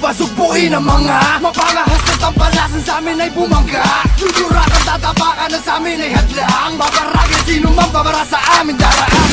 uba, sugpuin ang mga mapangahas at ang palasan sa amin ay bumangga. Tuturak at tatapakan na sa amin ay hadlang. Babaragin sino man babara sa amin daraan.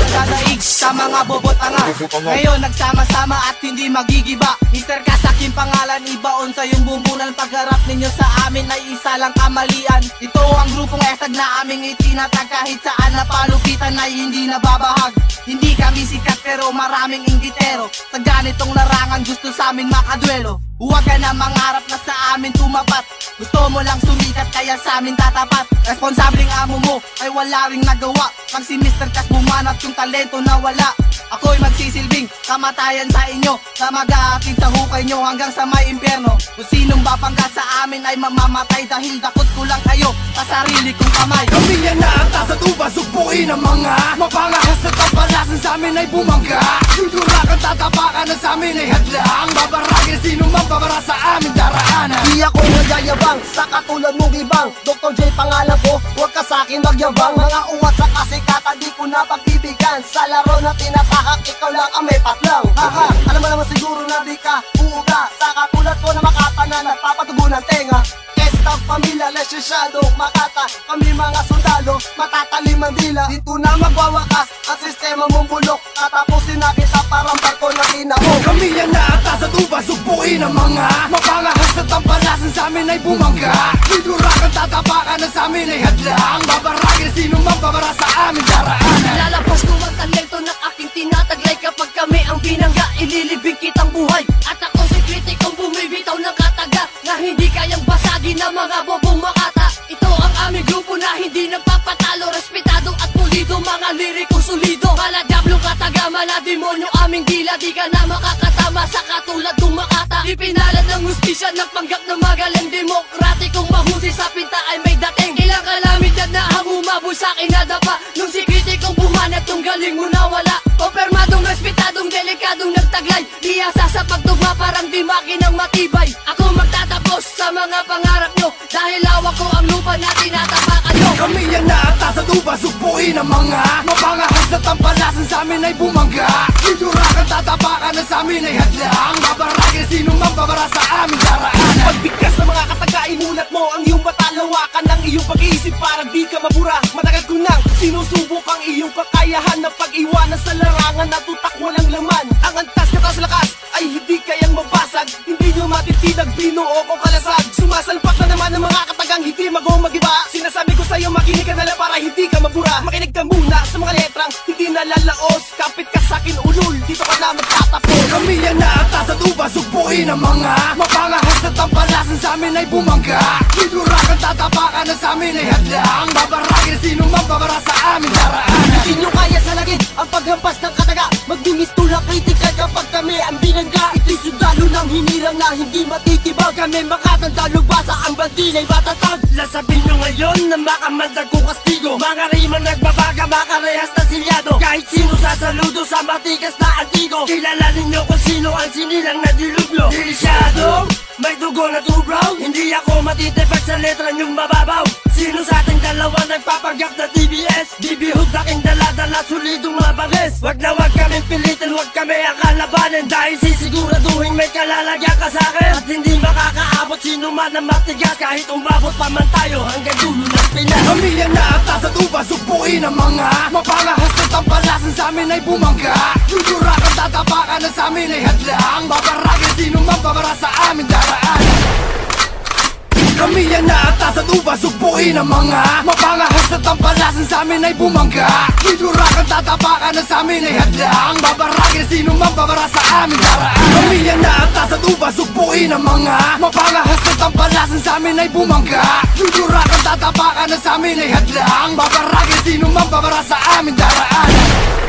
Dadaig sa mga bobotanga, ngayon nagsama-sama at hindi magigiba. Mr. Kasakin pangalan, ibaon sa yung bumbunan. Pagharap ninyo sa amin ay isa lang kamalian. Ito ang grupong esag na aming itinatag. Kahit saan na palupitan ay hindi nababahag. Hindi kami sikat pero maraming inggitero. Sa ganitong larangan gusto sa aming makadwelo. Huwag ka na mangarap na sa amin tumapat. Gusto mo lang sumikat kaya sa amin tatapat. Responsableng amo mo ay wala ring nagawa. Pag si Mr. Kas bumanat yung talento na wala, ako'y magsisilbing kamatayan sa inyo, na mag-aakit sa hukay nyo hanggang sa may impyerno. Kung sinong babangga sa amin ay mamamatay dahil dakot ko lang kayo sa sarili kong kamay. Kami yan na atas at uba, sugpuin ang mga mapangahas at ang palasan sa amin ay bumangga. Tuturak at tatapakan na sa amin ay hadlang. Babaragin sino man babara sa amin daraanan. Di ako nagyayabang sa katulad mong ibang. Dr. J pangalan ko, huwag ka sa'kin magyabang. Mga uwat sa kasikatan di ko na pagbibigyan. Sa laro na tinatahak, ikaw lang ang may patlang. Haha, alam mo naman siguro na di ka uuga. Sa katulad ko na makata na nagpapatubo ng tenga. Estang pamilya, lesysyadong makata. Kami mga sundalo, matatalim ang dila. Dito na magwawakas ang sistema mong bulok. Tatapusin na kita parang barko na tinaok. Kami yan na atas at uba, sugpuin ang mga mapangahas at ang palasan sa amin ay bumangga. Tuturak at tatapakan na sa amin ay hadlang. Babaragin sino man babara sa amin daraanan. Lalabas ko ang talento ng aking tinataglay. Kapag kami ang binangga, ililibing kitang buhay. At ako si kritikong bumibitaw ng kataga, na hindi kayang basagin ng mga bobong makata. Ito ang aming grupo na hindi nagpapatalo. Respetado at pulido, mga lirikong solido. Hala diablong kataga, mala demonyo aming dila. Di ka na makakatama sa katulad kong makata. Ipinalan ng hustisya, nagpanggap na magaling. Demokratikong mahusay sa pinta ay may dating. Ilang kalamidad na ang umabol sa'kin nadapa. Nung si kritikong bumanat, nung galing mo nawala. Kompermadong, respetadong, delikadong nagtaglay. Iyasa sa pagtugma parang di makinang matibay. Ako magtatapos sa mga pangarap nyo, dahil hawak ko ang lupa na tinatapakan nyo. Kami yan na atas at uba, sugpuin ang mga mapangahas at ang palasan sa amin ay bumangga. Tuturak at tatapakan na sa amin ay hadlang. Babaragin sino man babara sa amin daraanan. Pagbigkas ng mga kataga, imulat mo ang iyong matalawakan ng iyong pag-iisip para di ka mabura. Matagal ko nang sinusubok ang iyong kakayahan na pag-iwanan sa larangan na tutak walang laman. Ang antas katas lakas ay hindi kayang mabasag. Hindi nyo matitinag, binuo ko kalasag. Sumasalpak na naman ng mga katagang hindi mag-iba. Sinasabi ko sa'yo, makinig ka na lang para hindi ka mabura. Makinig ka muna sa mga letrang hindi nalalaos. Kapit ka sa'kin ulul, dito ka na magtatapos. Kami yan na atas at uba, sugpuin ang mga mapangahas at ang palasan sa amin ay bumangga. Tuturak at tatapakan na sa amin ay hadlang. Babaragin sino man babara sa amin daraanan. Hindi nyo kaya sa langit ang paghampas ng kataga. Magdungis tulak kritikal kapag kami ang binangga. Ito'y sundalo ng hinirang na hindi matitibag. Kami makatanda, lubasa ang bandilay matatag. Lasabin nyo ngayon na makamandag kong kastigo. Mga rima nagbabaga, makarehas na silyado. Kahit sino sasaludo sa matigas na antigo. Kilalanin nyo kung sino ang sinilang na dilubyo. Dilisyado, may dugo na tubraw. Hindi ako matitipag sa letra nyong mababaw. Sino sa ating dalawa nagpapanggap na DBS? Bibihog aking dala-dala, solidong mabangis. Wag na wag kami pilitin, wag kami ang kalabanin. Dahil sisiguraduhin may kalalagyan ka sa'kin. At hindi makakaabot sino man na matigas. Kahit umabot pa man tayo hanggang dulo ng Pinas. Kami yan na atas at uba, sugpuin ang mga mapangahas at ang palasan sa amin ay bumangga. Tuturak at tatapakan na sa amin ay hadlang. Babaragin sino man babara sa amin daraanan. Kami yan na atas at uba, sugpuin ang mga mapangahas at ang palasan sa amin ay bumangga. Tuturak at tatapakan na sa amin ay hadlang. Babaragin sino man babara sa amin daraanan. Kami yan na atas at uba, sugpuin ang mga mapangahas at ang palasan sa amin ay bumangga. Tuturak at tatapakan na sa amin ay hadlang. Babaragin sino man babara sa amin daraanan.